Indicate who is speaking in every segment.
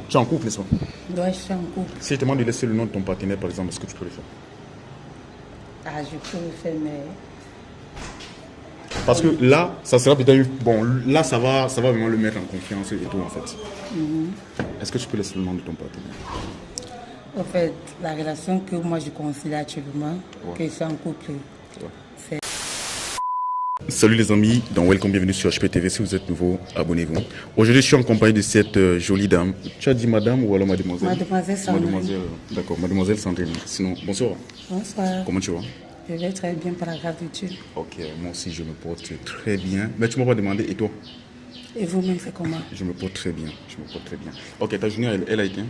Speaker 1: Tu es en couple, n'est-ce pas?
Speaker 2: Ouais, je suis en couple.
Speaker 1: Si je te demande de laisser le nom de ton partenaire, par exemple, est-ce que tu peux le faire?
Speaker 2: Ah, je peux le faire, mais...
Speaker 1: Parce que là, ça sera peut-être... Bon, là, ça va vraiment le mettre en confiance et tout, en fait. Est-ce que tu peux laisser le nom de ton partenaire?
Speaker 2: En fait, la relation que moi je considère actuellement, que je suis en couple, c'est...
Speaker 1: Salut les amis, donc welcome, bienvenue sur HPTV. Si vous êtes nouveau, abonnez-vous. Aujourd'hui, je suis en compagnie de cette jolie dame. Tu as dit madame ou alors mademoiselle?
Speaker 2: Mademoiselle Sandrine.
Speaker 1: Mademoiselle, d'accord, mademoiselle Sandrine. Sinon, bonsoir.
Speaker 2: Bonsoir.
Speaker 1: Comment tu vas?
Speaker 2: Je vais très bien par la grâce de Dieu.
Speaker 1: Ok, moi aussi je me porte très bien. Mais tu m'as pas demandé, et toi?
Speaker 2: Et vous-même, c'est comment?
Speaker 1: Je me porte très bien, je me porte très bien. Ok, ta journée, elle a été?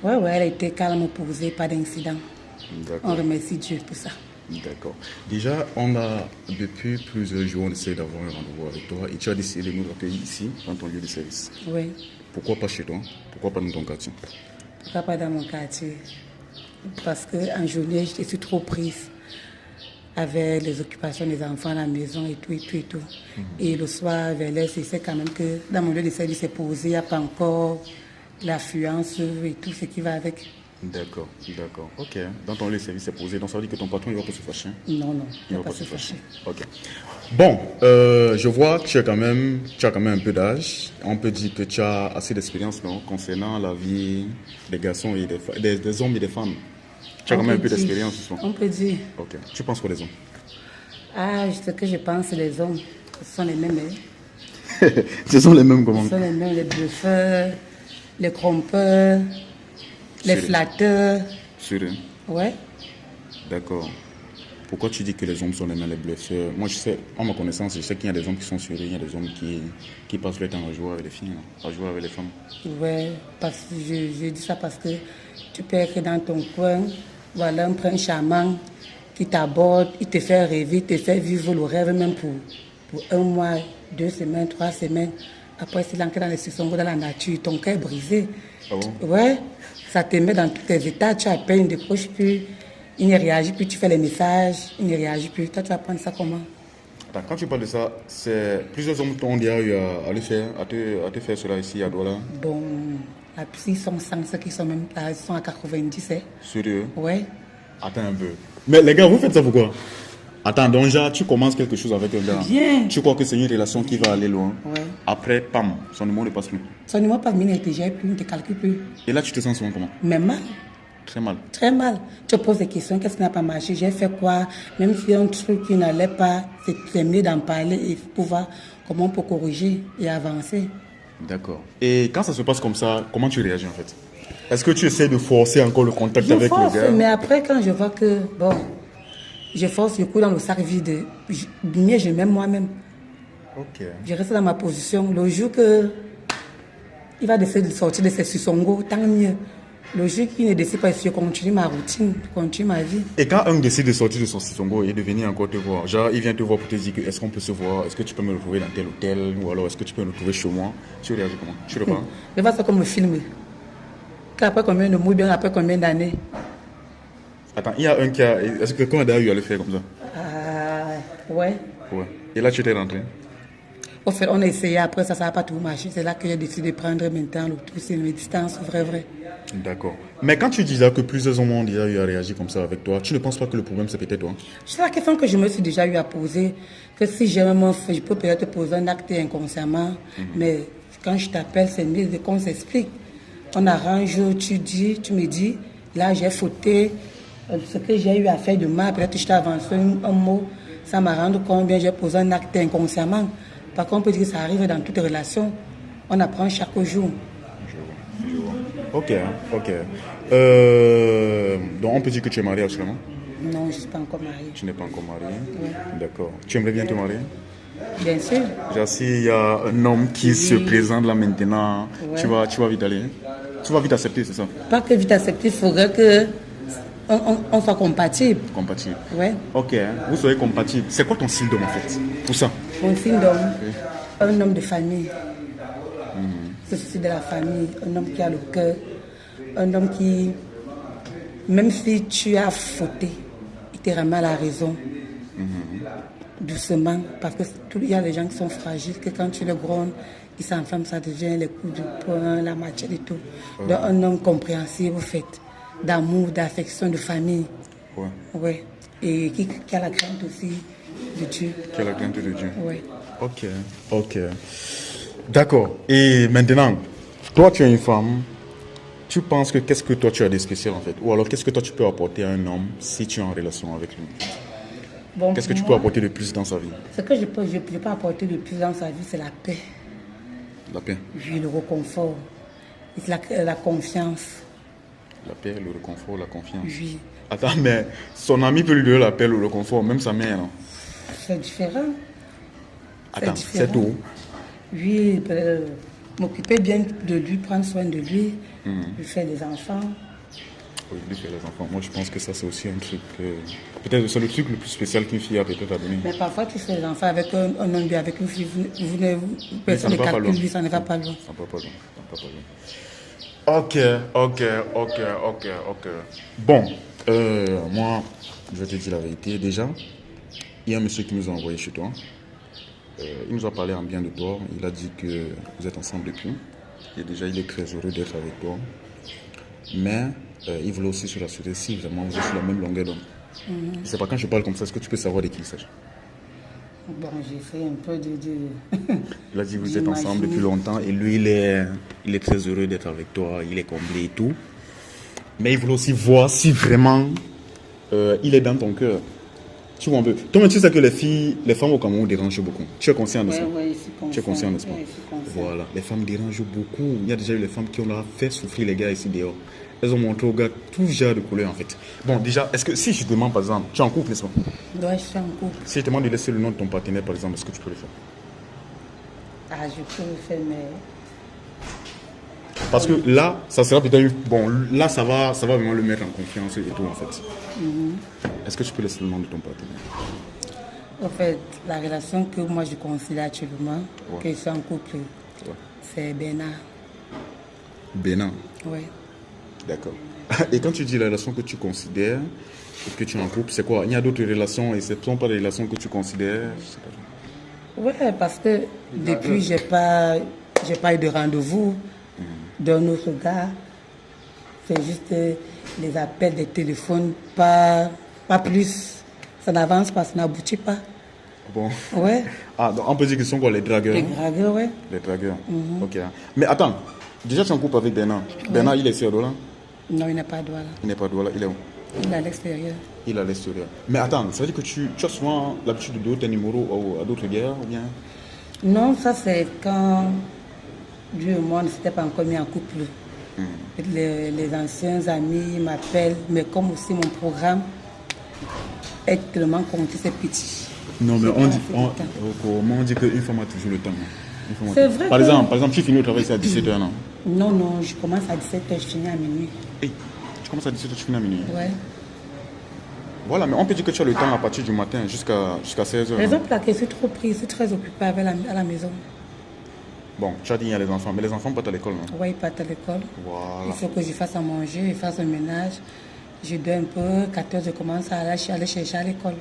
Speaker 2: Ouais, elle a été calme, posée, pas d'incident. On remercie Dieu pour ça.
Speaker 1: D'accord. Déjà, on a, depuis plusieurs jours, on essaie d'avoir un rendez-vous avec toi et tu as décidé de nous accueillir ici, dans ton lieu de service.
Speaker 2: Oui.
Speaker 1: Pourquoi pas chez toi? Pourquoi pas dans ton quartier?
Speaker 2: Pourquoi pas dans mon quartier? Parce qu'en journée, je suis trop prise avec les occupations des enfants à la maison et tout. Et le soir, vers l'heure, c'est quand même que dans mon lieu de service, c'est posé, il n'y a pas encore l'affluence et tout ce qui va avec.
Speaker 1: D'accord. Ok. Dans ton lieu de service, c'est posé. Donc ça veut dire que ton patron, il va pas se fâcher?
Speaker 2: Non,
Speaker 1: Il
Speaker 2: il
Speaker 1: va
Speaker 2: va pas se fâcher.
Speaker 1: Ok. Bon, je vois que tu as quand même un peu d'âge. On peut dire que tu as assez d'expérience, non, concernant la vie des garçons et des hommes et des femmes. Tu as quand même un peu d'expérience, non?
Speaker 2: On peut dire.
Speaker 1: Ok. Tu penses quoi des hommes?
Speaker 2: Ah, ce que je pense, les hommes, ce sont les mêmes. Hein.
Speaker 1: Ce sont les mêmes comment?
Speaker 2: Ce sont les mêmes, les bluffeurs, les trompeurs, les flatteurs.
Speaker 1: Sérieux?
Speaker 2: Ouais.
Speaker 1: D'accord. Pourquoi tu dis que les hommes sont les mêmes, les bluffeurs? Moi, je sais, en ma connaissance, je sais qu'il y a des hommes qui sont sérieux, il y a des hommes qui passent leur temps à jouer avec les filles, à jouer avec les femmes.
Speaker 2: Ouais, parce que je dis ça parce que tu peux être dans ton coin, voilà un prince charmant qui t'aborde, il te fait rêver, il te fait vivre le rêve même pour 1 mois, 2 semaines, 3 semaines. Après, c'est l'ancré dans les sissons, dans la nature, ton cœur est brisé.
Speaker 1: Ah bon?
Speaker 2: Ouais, ça te met dans tous tes états, tu as à peine, il ne décroche plus, il ne réagit plus, tu fais les messages, il ne réagit plus. Toi, tu vas prendre ça comment?
Speaker 1: Attends, quand tu parles de ça, c'est plusieurs hommes t'ont déjà eu à le faire, à te faire cela ici à Douala.
Speaker 2: Bon, la psy sont 100, ceux qui sont même là, ils sont à 90. Hein.
Speaker 1: Sérieux?
Speaker 2: Ouais.
Speaker 1: Attends un peu. Mais les gars, vous faites ça pourquoi? Attends, donc déjà, tu commences quelque chose avec un gars.
Speaker 2: Bien.
Speaker 1: Tu crois que c'est une relation qui va aller loin.
Speaker 2: Ouais.
Speaker 1: Après, pam, son numéro ne passe plus.
Speaker 2: Son numéro passe, mais il ne te gère plus, il ne te calcule plus.
Speaker 1: Et là, tu te sens souvent comment?
Speaker 2: Mais mal,
Speaker 1: Très mal.
Speaker 2: très mal. Tu te poses des questions, qu'est-ce qui n'a pas marché? J'ai fait quoi? Même si un truc qui n'allait pas, c'est mieux d'en parler et pour voir comment on peut corriger et avancer.
Speaker 1: D'accord. Et quand ça se passe comme ça, comment tu réagis en fait? Est-ce que tu essaies de forcer encore le contact
Speaker 2: Je
Speaker 1: avec
Speaker 2: force,
Speaker 1: le gars?
Speaker 2: mais après, quand je vois que, bon, je force le coup dans le sac vide, mieux je m'aime moi-même.
Speaker 1: Ok.
Speaker 2: Je reste dans ma position. Le jour que il va décider de sortir de ses sussongos, tant mieux. Le jour qu'il ne décide pas, je continue ma routine, je continue ma vie.
Speaker 1: Et quand un décide de sortir de son sisongo et de venir encore te voir, genre il vient te voir pour te dire que est-ce qu'on peut se voir, est-ce que tu peux me retrouver dans tel hôtel, ou alors est-ce que tu peux me retrouver chez moi, tu réagis comment? Tu le prends?
Speaker 2: Je vois ça comme un film. Qu'après combien de mois, bien après combien d'années?
Speaker 1: Attends, il y a un qui a... Est-ce que quelqu'un a déjà eu à le faire comme ça?
Speaker 2: Ouais.
Speaker 1: Ouais. Et là tu t'es rentré?
Speaker 2: Au fait, on a essayé, après ça n'a pas tout marché. C'est là que j'ai décidé de prendre maintenant le tout, c'est mes distances, vrai.
Speaker 1: D'accord. Mais quand tu disais que plusieurs hommes ont déjà eu à réagir comme ça avec toi, tu ne penses pas que le problème c'est peut-être toi?
Speaker 2: C'est la question que je me suis déjà eu à poser, que si j'ai vraiment fait, je peux peut-être te poser un acte inconsciemment, mais quand je t'appelle, c'est mieux qu'on s'explique. On arrange, tu me dis, là j'ai fauté, ce que j'ai eu à faire de mal, peut-être que je t'ai avancé un mot, ça m'a rendu compte, bien j'ai posé un acte inconsciemment. Par contre, on peut dire que ça arrive dans toute relation, on apprend chaque jour.
Speaker 1: Je vois. Ok. Donc on peut dire que tu es marié actuellement?
Speaker 2: Non, je ne suis pas encore mariée.
Speaker 1: Tu n'es pas encore marié?
Speaker 2: Oui.
Speaker 1: D'accord. Tu aimerais bien te marier?
Speaker 2: Bien sûr.
Speaker 1: Genre s'il y a un homme qui se présente là maintenant,
Speaker 2: Ouais.
Speaker 1: tu vas vite aller? Tu vas vite accepter, c'est ça?
Speaker 2: Pas que vite accepter, il faudrait que on soit compatible.
Speaker 1: Compatible.
Speaker 2: Ouais.
Speaker 1: Ok, vous soyez compatible. C'est quoi ton style d'homme en fait? Pour ça?
Speaker 2: Mon signe d'homme, un homme de famille. Ceci de la famille, un homme qui a le cœur, un homme qui, même si tu as fauté, il te ramène à la raison. doucement, parce que il y a des gens qui sont fragiles, que quand tu les grondes, ils s'enflamment, ça devient les coups de poing, la machette et tout. Donc un homme compréhensif, au fait, d'amour, d'affection, de famille.
Speaker 1: Ouais.
Speaker 2: Ouais. Et qui a la crainte aussi de Dieu.
Speaker 1: Qui a la crainte de Dieu.
Speaker 2: Ouais.
Speaker 1: Ok. D'accord. Et maintenant, toi, tu es une femme. Tu penses que qu'est-ce que toi tu as de spécial en fait? Ou alors qu'est-ce que toi tu peux apporter à un homme si tu es en relation avec lui?
Speaker 2: Bon,
Speaker 1: Qu'est-ce que tu peux apporter de plus dans sa vie?
Speaker 2: Ce que je peux apporter de plus dans sa vie, c'est la paix.
Speaker 1: La paix.
Speaker 2: Oui, le réconfort. Et la confiance.
Speaker 1: La paix, le réconfort, la confiance.
Speaker 2: Oui.
Speaker 1: Attends, mais son ami peut lui donner la paix, le réconfort, même sa mère, non?
Speaker 2: C'est différent.
Speaker 1: Attends, c'est tout.
Speaker 2: Oui, m'occuper bien de lui, prendre soin de lui, lui faire des enfants.
Speaker 1: Oui, lui faire des enfants. Moi, je pense que ça, c'est aussi un truc. Peut-être c'est le truc le plus spécial qu'une fille a peut-être à donner.
Speaker 2: Mais parfois, tu fais des enfants avec un homme, avec une fille, personne ne calcule, lui, ça ne va pas loin.
Speaker 1: Ça ne va pas loin. Ok. Bon, moi, je vais te dire la vérité. Déjà, il y a un monsieur qui nous a envoyé chez toi. Il nous a parlé en bien de toi. Il a dit que vous êtes ensemble depuis. Et déjà, il est très heureux d'être avec toi. Mais il voulait aussi se rassurer si vraiment vous êtes sur la même longueur d'onde. Je ne sais pas, quand je parle comme ça, est-ce que tu peux savoir de qui il s'agit?
Speaker 2: Bon, j'ai fait un peu de...
Speaker 1: Il a dit que vous êtes ensemble depuis longtemps et lui, il est très heureux d'être avec toi. Il est comblé et tout. Mais il voulait aussi voir si vraiment il est dans ton cœur. Tu vois un peu. Toi, tu sais que les femmes au Cameroun dérangent beaucoup. Tu es conscient de ça?
Speaker 2: Oui, je suis conscient.
Speaker 1: Tu es conscient de ça? Voilà. Les femmes dérangent beaucoup. Il y a déjà eu les femmes qui ont fait souffrir les gars ici dehors. Elles ont montré aux gars tout genre de couleurs en fait. Bon, déjà, est-ce que si je te demande par exemple, tu es en couple, n'est-ce pas?
Speaker 2: Oui, je suis en couple.
Speaker 1: Si je te demande de laisser le nom de ton partenaire par exemple, est-ce que tu peux le faire?
Speaker 2: Ah, je peux le faire, mais...
Speaker 1: Parce que là, ça sera peut-être... Bon, là, ça va vraiment le mettre en confiance et tout en fait. Est-ce que tu peux laisser le nom de ton partenaire?
Speaker 2: En fait, la relation que moi je considère actuellement, que je suis en couple, c'est Bénin.
Speaker 1: Bénin?
Speaker 2: Oui.
Speaker 1: D'accord. Et quand tu dis la relation que tu considères et que tu es en couple, c'est quoi? Il y a d'autres relations et ce ne sont pas des relations que tu considères?
Speaker 2: Oui, parce que depuis, j'ai pas eu de rendez-vous d'un autre gars. C'est juste les appels, des téléphones, pas plus. Ça n'avance pas, ça n'aboutit pas.
Speaker 1: Bon.
Speaker 2: Ouais.
Speaker 1: Ah, donc on peut dire qu'ils sont quoi, les dragueurs?
Speaker 2: Les dragueurs, oui.
Speaker 1: Les dragueurs. Ok. Mais attends, déjà tu es en couple avec Bernard. Bernard, il est ici à Douala?
Speaker 2: Non, il n'est pas à Douala.
Speaker 1: Il n'est pas à Douala, il est où?
Speaker 2: Il est à l'extérieur.
Speaker 1: Il est à l'extérieur. Mais attends, ça veut dire que tu as souvent l'habitude de donner tes numéros à d'autres gars ou bien?
Speaker 2: Non, ça c'est quand Dieu et moi ne s'étaient pas encore mis en couple. Les anciens amis m'appellent, mais comme aussi mon programme est tellement compté, c'est petit.
Speaker 1: Non, mais on dit qu'une femme a toujours le temps.
Speaker 2: C'est vrai.
Speaker 1: Par exemple, tu finis au travail, c'est à 17h, non?
Speaker 2: Non, je commence à 17h, je finis à minuit.
Speaker 1: Hey, tu commences à 17h, tu finis à minuit?
Speaker 2: Ouais.
Speaker 1: Voilà, mais on peut dire que tu as le temps à partir du matin jusqu'à 16h.
Speaker 2: Raison pour laquelle je suis trop prise, je suis très occupée à la maison.
Speaker 1: Bon, tu as dit il y a les enfants, mais les enfants partent à l'école, non?
Speaker 2: Oui, ils partent à l'école.
Speaker 1: Voilà.
Speaker 2: Il faut que je fasse à manger, je fasse un ménage. Je dors un peu, 14h, je commence à aller chercher à l'école.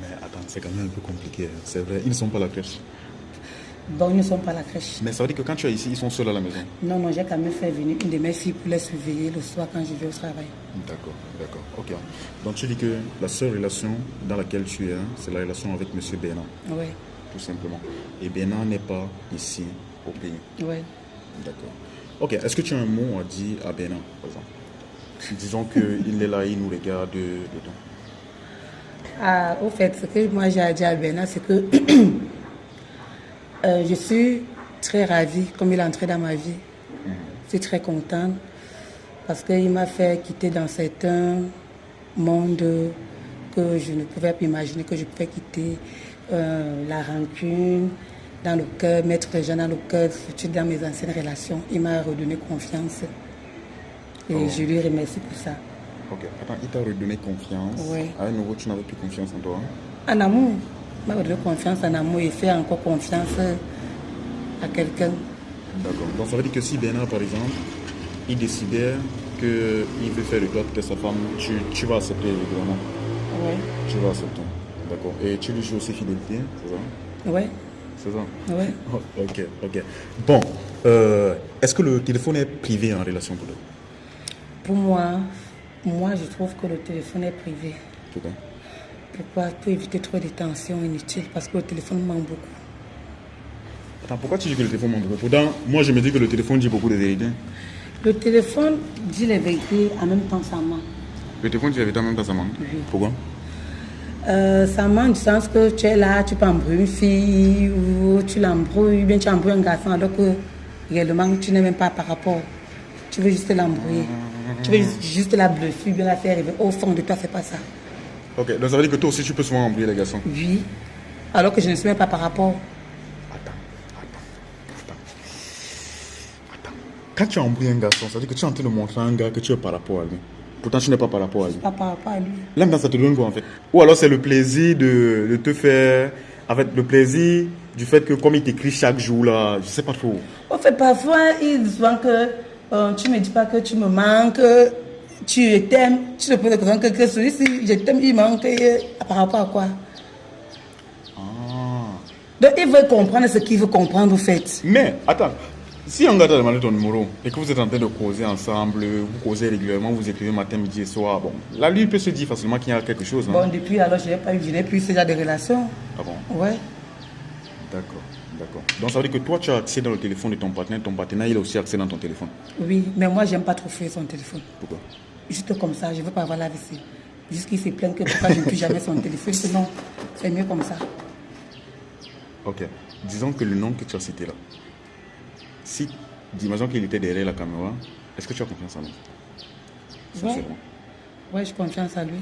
Speaker 1: Mais attends, c'est quand même un peu compliqué, c'est vrai. Ils ne sont pas à la crèche.
Speaker 2: Bon, ils ne sont pas à la crèche.
Speaker 1: Mais ça veut dire que quand tu es ici, ils sont seuls à la maison?
Speaker 2: Non, j'ai quand même fait venir une de mes filles pour les surveiller le soir quand je vais au travail.
Speaker 1: D'accord, ok. Donc tu dis que la seule relation dans laquelle tu es, c'est la relation avec M. Bernard.
Speaker 2: Oui.
Speaker 1: Tout simplement. Et Bernard n'est pas ici au pays.
Speaker 2: Oui.
Speaker 1: D'accord. Ok, est-ce que tu as un mot à dire à Bernard, par exemple? Disons qu'il est là, il nous regarde dedans.
Speaker 2: Ah, au fait, ce que moi j'ai à dire à Bernard, c'est que je suis très ravie comme il est entré dans ma vie. Je suis très contente parce qu'il m'a fait quitter dans certains mondes que je ne pouvais pas imaginer que je pouvais quitter. La rancune dans le cœur, mettre les gens dans le cœur, surtout dans mes anciennes relations. Il m'a redonné confiance et je lui remercie pour ça.
Speaker 1: Ok, attends, il t'a redonné confiance.
Speaker 2: Oui.
Speaker 1: À un nouveau, tu n'avais plus confiance en toi?
Speaker 2: En amour. Il m'a redonné confiance en amour et fait encore confiance à quelqu'un.
Speaker 1: D'accord. Donc ça veut dire que si Bernard, par exemple, il décidait qu'il veut faire de toi peut-être sa femme, tu vas accepter évidemment.
Speaker 2: Oui.
Speaker 1: Tu vas accepter. D'accord. Et tu lui joues aussi fidélité, c'est ça?
Speaker 2: Ouais,
Speaker 1: C'est ça?
Speaker 2: ouais.
Speaker 1: Oh, ok. Bon, est-ce que le téléphone est privé en relation pour toi?
Speaker 2: Pour moi, je trouve que le téléphone est privé.
Speaker 1: Pourquoi?
Speaker 2: Pourquoi? Pour éviter trop de tensions inutiles, parce que le téléphone manque beaucoup.
Speaker 1: Attends, pourquoi tu dis que le téléphone ment beaucoup? Pourtant, moi je me dis que le téléphone dit beaucoup de vérités.
Speaker 2: Le téléphone dit les vérités, en même temps ça ment.
Speaker 1: Le téléphone dit la vérité en même temps, ça ment.
Speaker 2: Oui.
Speaker 1: Pourquoi?
Speaker 2: Ça ment du sens que tu es là, tu peux embrouiller une fille, ou tu l'embrouilles, ou bien tu embrouilles un garçon, alors que réellement tu n'es même pas par rapport. Tu veux juste l'embrouiller. Tu veux juste la bluffer, bien la faire arriver. Au fond de toi, c'est pas ça.
Speaker 1: Ok, donc ça veut dire que toi aussi tu peux souvent embrouiller les garçons.
Speaker 2: Oui. Alors que je ne suis même pas par rapport.
Speaker 1: Attends. Quand tu embrouilles un garçon, ça veut dire que tu es en train de montrer à un gars que tu es par rapport à lui. Pourtant, tu n'es pas par rapport à lui.
Speaker 2: Pas par rapport à lui.
Speaker 1: Là, maintenant, ça te donne quoi en fait? Ou alors c'est le plaisir de te faire. En fait, le plaisir du fait que comme il t'écrit chaque jour là, je sais pas trop.
Speaker 2: En fait, parfois, il dit souvent que tu me dis pas que tu me manques, tu t'aimes, tu te poses la question que celui-ci, je t'aime, il manque, par rapport à quoi? Donc, il veut comprendre ce qu'il veut comprendre, en fait.
Speaker 1: Mais, attends, si un gars t'a demandé ton numéro et que vous êtes en train de causer ensemble, vous causez régulièrement, vous écrivez matin, midi et soir, bon, là, lui, il peut se dire facilement qu'il y a quelque chose.
Speaker 2: Bon, depuis alors, je n'ai plus ce genre de relation.
Speaker 1: Ah bon?
Speaker 2: Ouais.
Speaker 1: D'accord. Donc, ça veut dire que toi, tu as accès dans le téléphone de ton partenaire, il a aussi accès dans ton téléphone.
Speaker 2: Oui, mais moi, j'aime pas trop faire son téléphone.
Speaker 1: Pourquoi?
Speaker 2: Juste comme ça, je veux pas avoir la WC. Juste qu'il se plaint que pourquoi je ne touche jamais son téléphone. Que non, c'est mieux comme ça.
Speaker 1: Ok. Disons que le nom que tu as cité là, si, imaginons qu'il était derrière la caméra, est-ce que tu as confiance en lui? Sincèrement.
Speaker 2: Ouais, j'ai confiance à lui.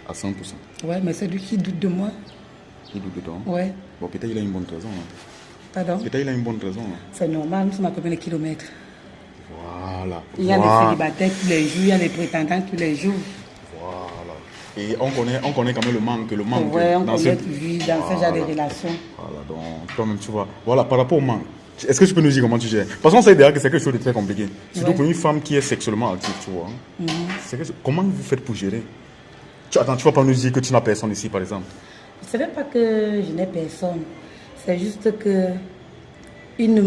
Speaker 1: À 100%.
Speaker 2: Ouais, mais c'est lui qui doute de moi.
Speaker 1: Il doute de toi?
Speaker 2: Ouais.
Speaker 1: Bon, peut-être il a une bonne raison. Hein.
Speaker 2: Pardon?
Speaker 1: Peut-être il a une bonne raison. Hein.
Speaker 2: C'est normal, nous sommes à combien de kilomètres?
Speaker 1: Voilà.
Speaker 2: Il y a les célibataires tous les jours, il y a les prétendants tous les jours.
Speaker 1: Voilà. Et on connaît quand même le manque.
Speaker 2: Ouais, on
Speaker 1: dans
Speaker 2: connaît dans ce genre de relations.
Speaker 1: Voilà, donc toi-même tu vois. Voilà, par rapport au manque, est-ce que tu peux nous dire comment tu gères? Parce qu'on sait déjà que c'est quelque chose de très compliqué. Surtout pour une femme qui est sexuellement active, tu vois. Comment vous faites pour gérer? Attends, tu vas pas nous dire que tu n'as personne ici, par exemple?
Speaker 2: Ce n'est pas que je n'ai personne. C'est juste que il ne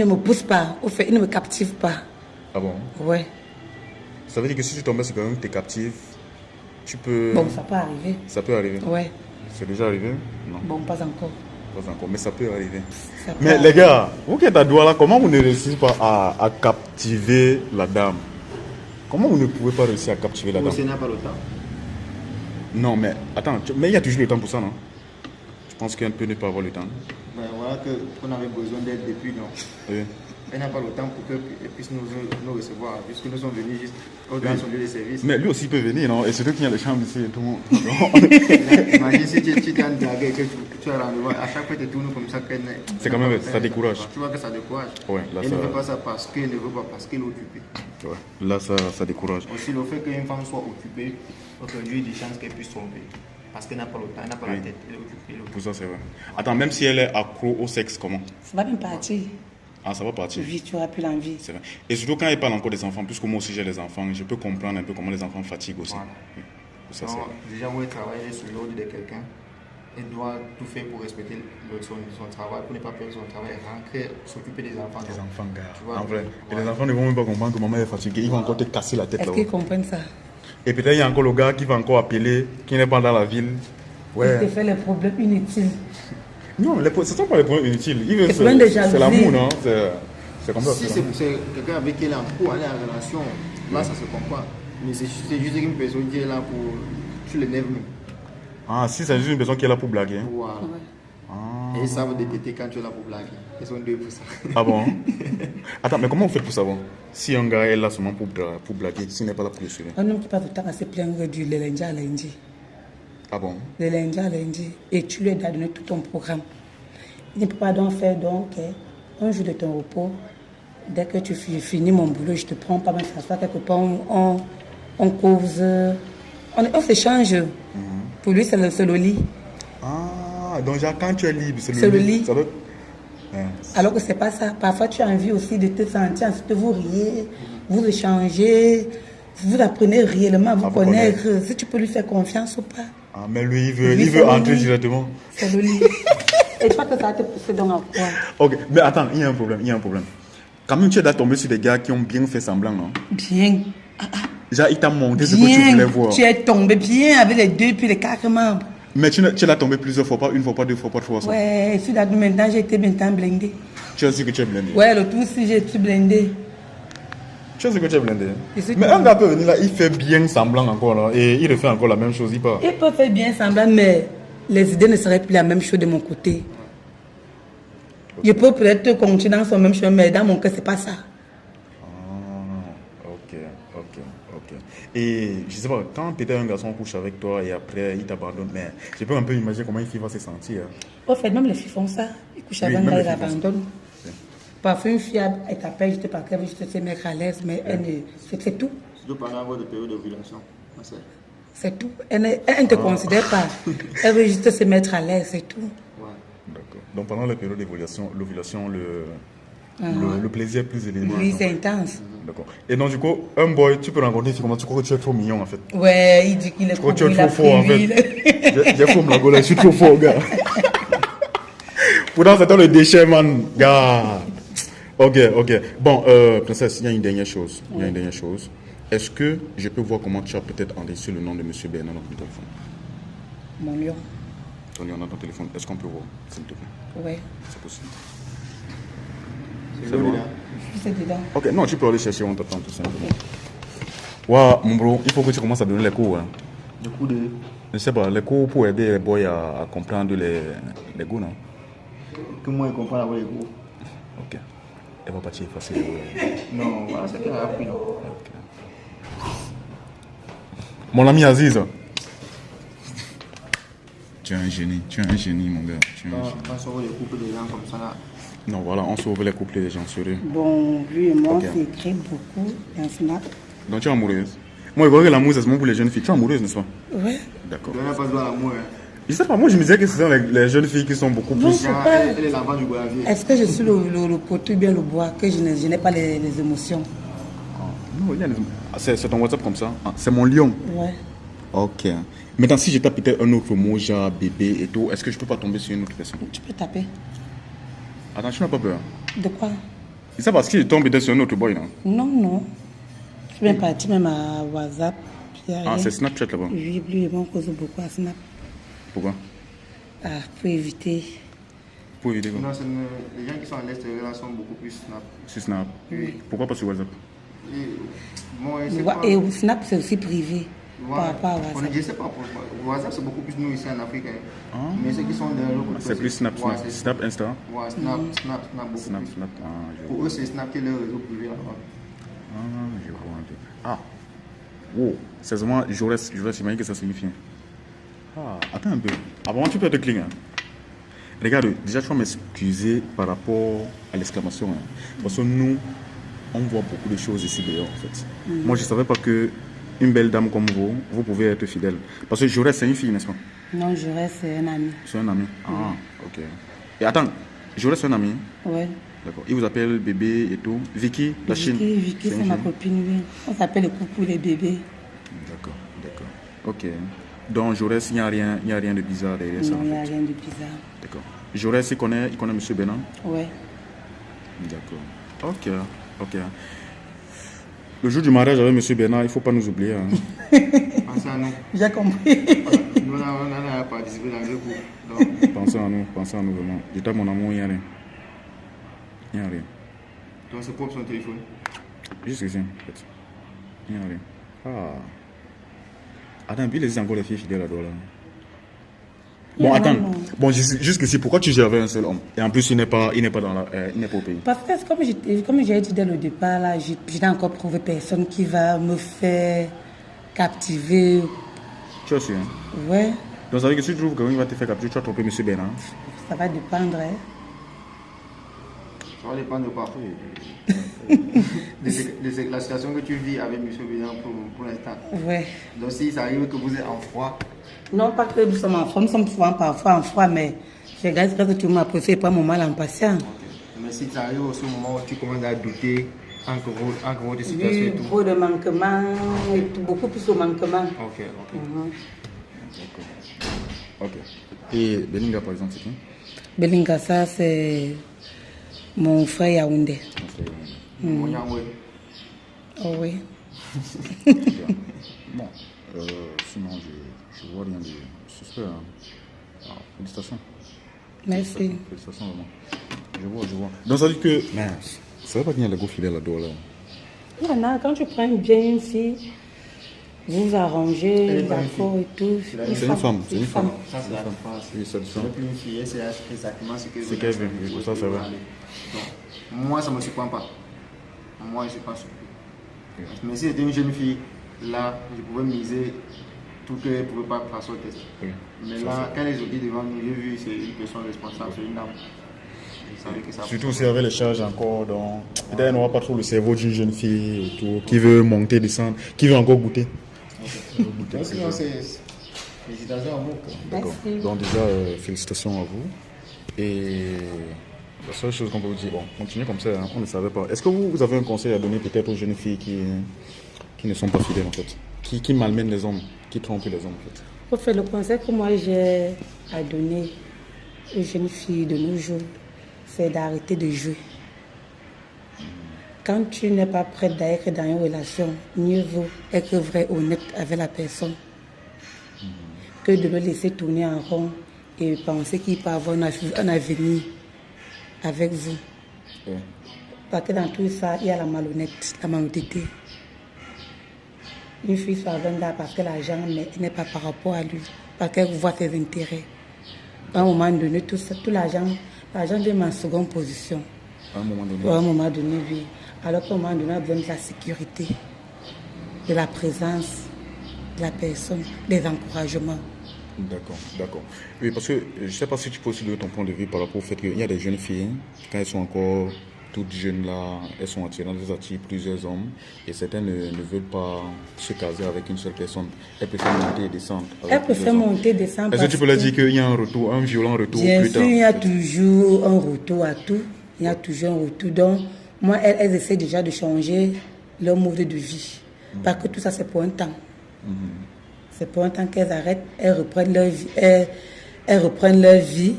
Speaker 2: me pousse pas, au fait, il ne me captive pas.
Speaker 1: Ah bon?
Speaker 2: Ouais.
Speaker 1: Ça veut dire que si tu tombais sur quelqu'un que tu es captif, tu peux...
Speaker 2: Bon, ça peut arriver.
Speaker 1: Ça peut arriver?
Speaker 2: Ouais.
Speaker 1: C'est déjà arrivé? Non.
Speaker 2: Bon, pas encore.
Speaker 1: Pas encore, mais ça peut arriver.
Speaker 2: Ça peut
Speaker 1: Mais
Speaker 2: arriver.
Speaker 1: les gars, vous qui êtes à Douala, comment vous ne réussissez pas à captiver la dame? Comment vous ne pouvez pas réussir à captiver la dame?
Speaker 3: Vous n'a pas le temps.
Speaker 1: Non, mais attends, mais il y a toujours le temps pour ça, non? Je pense qu'elle peut ne pas avoir le temps.
Speaker 3: Ben, voilà qu'on avait besoin d'aide depuis, non.
Speaker 1: Oui.
Speaker 3: Elle n'a pas le temps pour qu'elle puisse nous recevoir, puisque nous sommes venus juste au-delà de son lieu de service.
Speaker 1: Mais lui aussi peut venir, non? Et c'est lui qui a les chambres ici et tout le monde.
Speaker 3: Imagine si tu es en drague et que tu as rendez-vous, à chaque fois tu tournes comme ça.
Speaker 1: C'est quand même, ça décourage.
Speaker 3: Tu vois que ça décourage.
Speaker 1: Ouais, là,
Speaker 3: Elle
Speaker 1: ça...
Speaker 3: ne fait pas ça parce qu'elle ne veut pas, parce qu'elle est occupée.
Speaker 1: Ouais. Là, ça décourage.
Speaker 3: Aussi, le fait qu'une femme soit occupée, aujourd'hui, il y a des chances qu'elle puisse tromper. Parce qu'elle n'a pas le temps, elle n'a pas la tête, elle est occupée.
Speaker 1: Pour ça, c'est vrai. Attends, même si elle est accro au sexe, comment?
Speaker 2: Ça va bien partir.
Speaker 1: Ah, ça va partir.
Speaker 2: Oui, tu n'auras plus l'envie.
Speaker 1: C'est vrai. Et surtout quand elle parle encore des enfants, puisque moi aussi j'ai les enfants, je peux comprendre un peu comment les enfants fatiguent aussi.
Speaker 3: Voilà.
Speaker 1: Oui. Ça,
Speaker 3: Donc, déjà où elle travaille, elle est sur l'ordre de quelqu'un. Elle doit tout faire pour respecter son travail, pour ne pas perdre son travail, rentrer, s'occuper des enfants.
Speaker 1: les enfants, gars.
Speaker 3: Tu vois,
Speaker 1: En vrai. Et
Speaker 3: ouais.
Speaker 1: les enfants ne vont même pas comprendre que maman est fatiguée. Ils vont encore te casser la tête
Speaker 2: Est-ce
Speaker 1: là-haut.
Speaker 2: qu'ils comprennent ça?
Speaker 1: Et peut-être il y a encore le gars qui va encore appeler, qui n'est pas dans la ville.
Speaker 2: Il
Speaker 1: Ouais.
Speaker 2: te fait les problèmes inutiles.
Speaker 1: Non, ce ne sont pas les points inutiles.
Speaker 2: Les problèmes de jalousie.
Speaker 1: C'est l'amour, non? C'est comme ça.
Speaker 3: Si c'est quelqu'un avec qui elle est en cours, elle est en relation, là ça se comprend. Mais c'est juste une personne qui est là pour. Tu l'énerves même.
Speaker 1: Ah, si c'est juste une personne qui est là pour blaguer. Hein.
Speaker 3: Voilà.
Speaker 2: Ouais.
Speaker 1: Ah.
Speaker 3: Et ils savent détecter quand tu es là pour blaguer. Ils sont deux pour ça.
Speaker 1: Ah bon? Attends, mais comment vous faites pour savoir? Si un gars est là seulement pour blaguer, s'il n'est pas là pour le suivre.
Speaker 2: Un homme qui passe tout le temps à se plaindre du lundi à lundi.
Speaker 1: Ah bon?
Speaker 2: De lundi à lundi. Et tu lui as donné tout ton programme. Il ne peut pas donc faire un jour de ton repos. Dès que tu finis mon boulot, je te prends pas mal s'asseoir quelque part, on cause, on s'échange. Pour lui, c'est le lit.
Speaker 1: Ah, donc genre, quand tu es libre, c'est
Speaker 2: C'est
Speaker 1: le
Speaker 2: le
Speaker 1: lit.
Speaker 2: lit.
Speaker 1: Ça doit...
Speaker 2: Alors que c'est pas ça. Parfois, tu as envie aussi de te sentir, ensuite vous riez, vous échangez, vous apprenez réellement à vous connaître. Si tu peux lui faire confiance ou pas.
Speaker 1: Ah, mais lui, il veut entrer directement.
Speaker 2: C'est le lit. Et toi, que ça te poussé donc à quoi?
Speaker 1: Ok, mais attends, il y a un problème. Quand même, tu es là tombé sur des gars qui ont bien fait semblant, non?
Speaker 2: Bien.
Speaker 1: Genre, il t'a montré ce que tu voulais voir.
Speaker 2: Tu es tombé bien avec les 2 puis les 4 membres.
Speaker 1: Mais tu es là tombé plusieurs fois, pas une fois, pas 2 fois, pas 3 fois.
Speaker 2: Ouais, je suis là maintenant, j'ai été maintenant blindé.
Speaker 1: Tu as dit que tu es blindé.
Speaker 2: Ouais, le tout si j'ai été blindé.
Speaker 1: Tu as dit que tu es blindé.
Speaker 2: suis
Speaker 1: Mais un gars peut venir là, il fait bien semblant encore là, et il refait encore la même chose, il part.
Speaker 2: Il peut faire bien semblant, mais les idées ne seraient plus la même chose de mon côté. Je peux peut-être continuer dans son même chemin, mais dans mon cœur, c'est pas ça.
Speaker 1: Ok. Et je sais pas, quand peut-être un garçon couche avec toi et après il t'abandonne, mais je peux un peu imaginer comment il va se sentir.
Speaker 2: Au fait, même les filles font ça. Ils couchent avec un gars, ils abandonnent. Parfois, une fille, elle t'appelle, je te parle, je te sais mettre à l'aise, mais c'est tout.
Speaker 3: Surtout pendant votre période d'ovulation.
Speaker 2: C'est tout. Elle ne te considère pas. Elle veut juste se mettre à l'aise, c'est tout.
Speaker 3: Ouais.
Speaker 1: D'accord. Donc pendant la période d'ovulation, le plaisir est plus élevé.
Speaker 2: Oui, c'est intense.
Speaker 1: D'accord. Et donc du coup, un boy, tu peux rencontrer comment tu crois que tu es trop mignon en fait.
Speaker 2: Ouais, il dit qu'il est
Speaker 1: trop tu es trop fort en fait. J'ai faux la gueule, je suis trop fort gars. Pourtant c'est toi le déchet man, gars. Ok. Bon, princesse, il y a une dernière chose. Est-ce que je peux voir comment tu as peut-être enregistré le nom de M. Bernard dans ton téléphone?
Speaker 2: Mon lion.
Speaker 1: Ton lion dans ton téléphone, est-ce qu'on peut voir, s'il te plaît?
Speaker 2: Ouais.
Speaker 1: C'est possible.
Speaker 3: C'est bon.
Speaker 2: C'est dedans.
Speaker 1: Ok, non, tu peux aller chercher, on t'attend tout simplement. Ouais, mon bro, il faut que tu commences à donner les cours. Hein.
Speaker 3: Le coup de...
Speaker 1: Je sais pas, les cours pour aider les boys à comprendre les goûts, non?
Speaker 3: Que moi, je comprends avoir les cours.
Speaker 1: Ok. Elle va partir facile.
Speaker 3: Non, voilà, c'est qu'elle a appris.
Speaker 1: Ok. Mon ami Aziz. Tu es un génie, mon gars.
Speaker 3: Quand on sauve les couples des gens comme ça, là.
Speaker 1: Non, voilà, on sauve les couples des gens sérieux.
Speaker 2: Bon, lui et moi,
Speaker 1: Ok.
Speaker 2: on s'écrit beaucoup dans Snap.
Speaker 1: Donc tu es amoureuse? Moi, je crois que l'amour, c'est seulement pour les jeunes filles. Tu es amoureuse, n'est-ce pas?
Speaker 2: Ouais.
Speaker 1: D'accord.
Speaker 3: Il n'y a pas besoin d'amour. Hein.
Speaker 1: Je sais pas, moi je me disais que ce sont les jeunes filles qui sont beaucoup
Speaker 2: Non,
Speaker 1: plus.
Speaker 2: c'est pas.
Speaker 3: Elle est l'avant du Goyavier.
Speaker 2: Est-ce que je suis le poteau ou bien le bois, que je n'ai pas les émotions?
Speaker 1: Non, il y a c'est ton WhatsApp comme ça? Ah, c'est mon lion.
Speaker 2: Ouais.
Speaker 1: Ok. Maintenant, si je tape peut-être un autre mot, genre bébé et tout, est-ce que je peux pas tomber sur une autre personne?
Speaker 2: Tu peux taper.
Speaker 1: Attends, tu n'as pas peur?
Speaker 2: De quoi?
Speaker 1: C'est ça parce que je tombe peut-être sur un autre boy, non?
Speaker 2: Non. Je suis même partie même à WhatsApp.
Speaker 1: Ah, c'est Snapchat là-bas.
Speaker 2: Oui, lui et moi, on cause beaucoup à Snap.
Speaker 1: Pourquoi?
Speaker 2: Ah, pour éviter.
Speaker 1: Pour éviter quoi?
Speaker 3: Non, les gens qui sont à l'extérieur sont beaucoup plus snap.
Speaker 1: Sur Snap.
Speaker 3: Oui.
Speaker 1: Pourquoi pas sur WhatsApp?
Speaker 3: Et, bon, c'est pas...
Speaker 2: Et Snap, c'est aussi privé.
Speaker 3: Ouais.
Speaker 2: Par rapport à
Speaker 3: Je
Speaker 2: WhatsApp.
Speaker 3: ne sais pas, pour WhatsApp c'est beaucoup plus nous ici en Afrique. Hein. Mais ceux qui sont de l'autre côté.
Speaker 1: C'est plus Snap,
Speaker 3: Ouais,
Speaker 1: Snap, Insta?
Speaker 3: Ouais, Snap beaucoup
Speaker 1: Snap.
Speaker 3: plus.
Speaker 1: Ah, je
Speaker 3: Pour
Speaker 1: vois.
Speaker 3: eux, c'est Snap qui est leur réseau privé là-bas.
Speaker 1: Ah, je vois un peu. Ah. Wow. C'est vraiment, j'aurais imaginé que ça signifie. Ah, attends un peu. Avant, tu peux être clean. Hein. Regarde, déjà, tu vas m'excuser par rapport à l'exclamation. Hein. Parce que nous, on voit beaucoup de choses ici dehors, en fait. Moi, je ne savais pas que une belle dame comme vous pouvez être fidèle. Parce que Jaurès, c'est une fille, n'est-ce pas?
Speaker 2: Non, je reste un ami.
Speaker 1: C'est un ami. Ah, ok. Et attends, Jaurès, c'est un ami?
Speaker 2: Ouais.
Speaker 1: D'accord. Il vous appelle bébé et tout. Vicky, la Chine?
Speaker 2: Vicky, c'est
Speaker 1: une
Speaker 2: ma
Speaker 1: Chine?
Speaker 2: copine, oui. On s'appelle les coucou les bébés.
Speaker 1: D'accord. Ok. Donc, Jaurès, il n'y a rien de bizarre derrière ça.
Speaker 2: Non,
Speaker 1: En
Speaker 2: il n'y a
Speaker 1: fait.
Speaker 2: rien de bizarre.
Speaker 1: D'accord. Jaurès, il connaît M. Benan?
Speaker 2: Ouais.
Speaker 1: D'accord. Ok. Le jour du mariage avec M. Bernard, il ne faut pas nous oublier. Hein.
Speaker 3: Pensez à nous.
Speaker 2: J'ai compris.
Speaker 3: Nous, on a participé dans le coup. Donc,
Speaker 1: Pensez à nous vraiment. J'étais mon amour, il n'y a rien.
Speaker 3: donc c'est propre son téléphone.
Speaker 1: Juste ici, en fait. Il n'y a rien. Ah. Attends, puis les encore les filles fidèles là-dedans. Là. Bon,
Speaker 2: Yeah,
Speaker 1: attends.
Speaker 2: non.
Speaker 1: Bon, jusqu'ici, pourquoi tu gères avec un seul homme? Et en plus, il n'est pas au pays.
Speaker 2: Parce que comme j'ai dit dès le départ, là, je n'ai encore trouvé personne qui va me faire captiver.
Speaker 1: Tu as su, hein?
Speaker 2: Ouais,
Speaker 1: Donc, ça veut dire que si tu trouves quelqu'un qui va te faire capturer, tu vas tromper M. Bernard.
Speaker 2: ça va dépendre. Hein.
Speaker 3: Ça va dépendre de quoi. De la situation que tu vis avec M. Bénin pour l'instant.
Speaker 2: Ouais.
Speaker 3: Donc si ça arrive que vous êtes en froid,
Speaker 2: Non, pas que nous sommes en froid, nous sommes souvent parfois en froid, mais je regarde que tu m'apprécies pas mon mal en patient.
Speaker 3: mais si ça arrive au moment où tu commences à douter encore votre situation
Speaker 2: Oui,
Speaker 3: et tout.
Speaker 2: trop de manquements, et tout, beaucoup plus de manquements.
Speaker 3: Ok.
Speaker 1: Ok. Et Belinga, par exemple, c'est qui?
Speaker 2: Belinga, ça, c'est mon frère Yaoundé.
Speaker 3: Mon Yangwe.
Speaker 2: Oh oui.
Speaker 1: Bon, sinon, je vois rien de suspect. Hein. Alors, félicitations.
Speaker 2: Merci.
Speaker 1: Félicitations, vraiment. Je vois. Donc, ça veut dire que. Mince. Ça va pas qu'il y a le gros filet là-dedans, là.
Speaker 2: Il y en a, quand tu prends bien une fille, vous vous arrangez, d'accord et tout.
Speaker 1: C'est une femme. C'est une femme.
Speaker 3: Ça, c'est la différence.
Speaker 1: Oui, c'est ça.
Speaker 3: Ce n'est plus une fille, c'est exactement ce que
Speaker 1: C'est qu'elle veut. Oui, ça, c'est vrai.
Speaker 3: Donc, moi, ça ne me surprend pas. Moi, je ne suis pas surpris. Mais si c'était une jeune fille, là, je pouvais miser tout qu'elle ne pouvait pas passer au test.
Speaker 1: Oui.
Speaker 3: Mais là, quand les audits devant nous, j'ai vu c'est une personne responsable, c'est une dame. Je savais que ça.
Speaker 1: Surtout s'il y avait les charges encore, donc peut-être elle n'aura pas trop le cerveau d'une jeune fille autour, qui veut monter, descendre, qui veut encore goûter.
Speaker 3: Donc, sinon, c'est félicitations à vous.
Speaker 1: D'accord.
Speaker 2: Merci.
Speaker 1: Donc déjà, félicitations à vous. Et la seule chose qu'on peut vous dire, bon, continuez comme ça, hein, on ne savait pas. Est-ce que vous avez un conseil à donner peut-être aux jeunes filles qui ne sont pas fidèles en fait, qui malmènent les hommes, qui trompent les hommes en fait?
Speaker 2: Pour faire le conseil que moi j'ai à donner aux jeunes filles de nos jours, c'est d'arrêter de jouer. Quand tu n'es pas prête d'être dans une relation, mieux vaut être vrai, honnête avec la personne que de le laisser tourner en rond et penser qu'il peut avoir un avenir avec vous.
Speaker 1: Ouais.
Speaker 2: Parce que dans tout ça, il y a la malhonnêteté. Une fille soit avec un gars parce que l'argent n'est pas par rapport à lui, parce qu'elle voit ses intérêts. À un moment donné, tout l'argent vient en seconde position.
Speaker 1: À un moment donné.
Speaker 2: À un moment donné, oui. Alors qu'à un moment donné, on a besoin de la sécurité, de la présence de la personne, des encouragements.
Speaker 1: D'accord. Oui, parce que je ne sais pas si tu peux aussi donner ton point de vue par rapport au fait qu'il y a des jeunes filles, quand elles sont encore toutes jeunes là, elles sont attirantes, elles attirent plusieurs hommes et certaines ne veulent pas se caser avec une seule personne. Elles préfèrent monter et descendre.
Speaker 2: Elles préfèrent monter et descendre.
Speaker 1: Est-ce que tu peux leur dire qu'il y a un retour, un violent retour
Speaker 2: bien
Speaker 1: plus
Speaker 2: sûr,
Speaker 1: tard?
Speaker 2: il y a toujours un retour à tout. Il y a toujours un retour. Donc, moi, elles essaient déjà de changer leur mode de vie. Parce que tout ça, c'est pour un temps. C'est pour un temps qu'elles arrêtent, elles reprennent leur vie,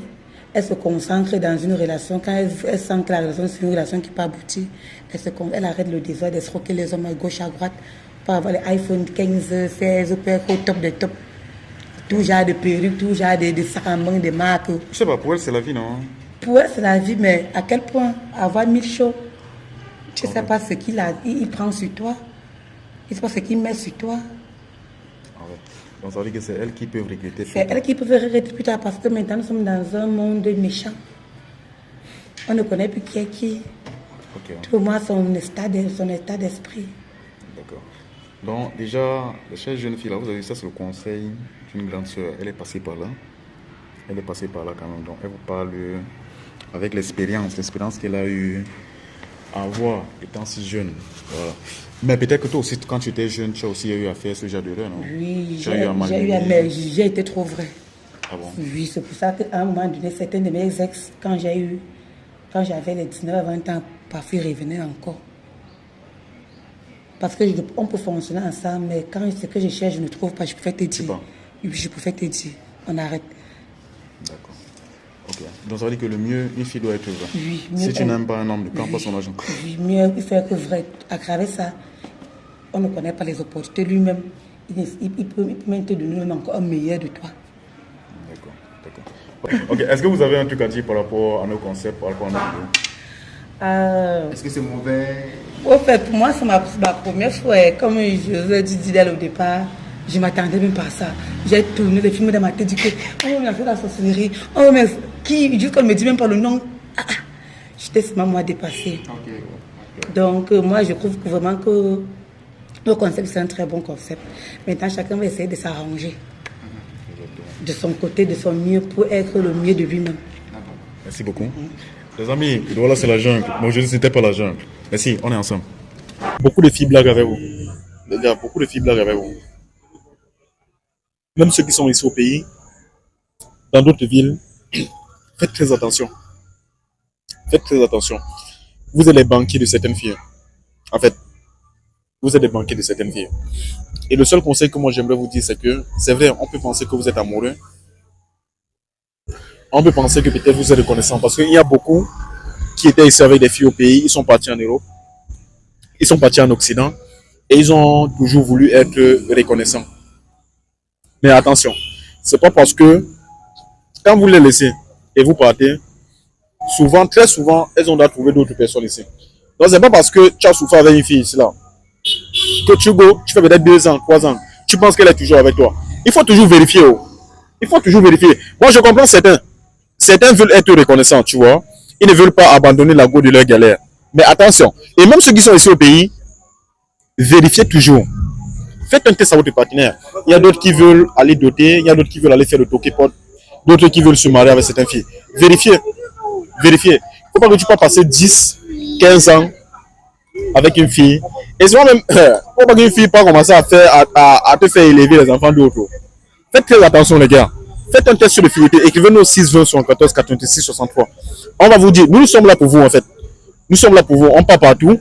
Speaker 2: elles se concentrent dans une relation. Quand elles sentent que la relation, c'est une relation qui peut aboutir, elles arrêtent le désir d'escroquer les hommes à gauche, à droite, pour avoir les iPhone 15, 16, au top des tops. Tout genre de perruques, tout genre de sarambans, de marques.
Speaker 1: Je sais pas, pour elle c'est la vie, non?
Speaker 2: Pour elle, c'est la vie, mais à quel point avoir 1000 choses, tu ne sais pas ce il prend sur toi, il ne sait pas ce qu'il met sur toi.
Speaker 1: Donc ça veut dire que c'est elle qui peut regretter.
Speaker 2: C'est elle qui peut regretter plus tard parce que maintenant nous sommes dans un monde méchant. On ne connaît plus qui est qui.
Speaker 1: Ok.
Speaker 2: Tout le monde a son état d'esprit.
Speaker 1: D'accord. Donc déjà, les chères jeunes filles là, vous avez vu, ça c'est le conseil d'une grande sœur. Elle est passée par là. Elle est passée par là quand même. Donc elle vous parle avec l'expérience qu'elle a eue à avoir étant si jeune. Voilà. Mais peut-être que toi aussi, quand tu étais jeune, tu as aussi eu à faire ce genre d'erreur, non?
Speaker 2: Oui,
Speaker 1: mais
Speaker 2: j'ai été trop vrai.
Speaker 1: Ah bon?
Speaker 2: Oui, c'est pour ça qu'à un moment donné, certains de mes ex, quand j'avais les 19-20 ans, parfois ils revenaient encore. Parce qu'on peut fonctionner ensemble, mais quand ce que je cherche, je ne trouve pas, je préfère te dire. Oui, je préfère te dire. On arrête.
Speaker 1: D'accord. Ok. Donc ça veut dire que le mieux, une fille doit être vraie.
Speaker 2: Oui,
Speaker 1: si tu n'aimes pas un homme, ne prends pas son argent.
Speaker 2: Oui, mieux il faut être vrai. À travers ça, on ne connaît pas les opportunités. Lui-même, il peut même te donner encore un meilleur de toi.
Speaker 1: D'accord. Ok. Est-ce que vous avez un truc à dire par rapport à nos concepts, par rapport à nos vidéos?
Speaker 3: Est-ce que c'est mauvais?
Speaker 2: Au fait, pour moi, c'est ma première fois. Comme je vous ai dit dès le départ, je ne m'attendais même pas à ça. J'ai tourné les films dans ma tête, dit que oh, on a fait la sorcellerie. Oh, mais qui, juste qu'on ne me dit même pas le nom. J'étais seulement moi dépassée.
Speaker 3: Okay.
Speaker 2: Donc, moi, je trouve que vraiment que le concept, c'est un très bon concept. Maintenant, chacun va essayer de s'arranger de son côté, de son mieux, pour être le mieux de lui-même.
Speaker 1: Merci beaucoup. Les amis, voilà, c'est la jungle. Moi, je ne c'était pas la jungle. Merci, on est ensemble. Beaucoup de filles blaguent avec vous. Les gars, beaucoup de filles blaguent avec vous. Même ceux qui sont ici au pays, dans d'autres villes, faites très attention. Faites très attention. Vous êtes les banquiers de certaines filles. En fait, Vous êtes des banquiers de certaines filles. Et le seul conseil que moi j'aimerais vous dire, c'est que c'est vrai, on peut penser que vous êtes amoureux. On peut penser que peut-être vous êtes reconnaissant parce qu'il y a beaucoup qui étaient ici avec des filles au pays, ils sont partis en Europe, ils sont partis en Occident et ils ont toujours voulu être reconnaissants. Mais attention, c'est pas parce que quand vous les laissez et vous partez, souvent, très souvent, elles ont déjà trouvé d'autres personnes ici. Donc c'est pas parce que tu as souffert avec une fille ici là que tu fais peut-être 2 ans, 3 ans, tu penses qu'elle est toujours avec toi. Il faut toujours vérifier. Oh. Il faut toujours vérifier. Moi je comprends certains. Certains veulent être reconnaissants, tu vois. Ils ne veulent pas abandonner la go de leur galère. Mais attention, et même ceux qui sont ici au pays, vérifiez toujours. Faites un test à votre partenaire. Il y a d'autres qui veulent aller doter, il y a d'autres qui veulent aller faire le toqué-pot, d'autres qui veulent se marier avec certaines filles. Vérifiez. Vérifiez. Il ne faut pas que tu puisses passer 10, 15 ans avec une fille. Et souvent même, il ne faut pas qu'une fille pas commencer à te faire élever les enfants d'autres. Faites très attention les gars. Faites un test de fidélité. Écrivez-nous 6 20 74 86 63. On va vous dire, nous sommes là pour vous en fait. Nous sommes là pour vous. On part partout.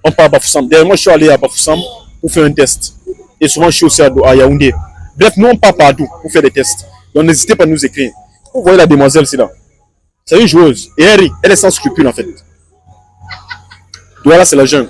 Speaker 1: On part à Bafoussam. D'ailleurs, moi je suis allé à Bafoussam pour faire un test. Et souvent je suis aussi à Yaoundé. Bref, nous on part partout pour faire des tests. Donc n'hésitez pas à nous écrire. Vous voyez la demoiselle, c'est là. C'est une joueuse. Et elle est sans scrupule en fait. Voilà, c'est la jeune.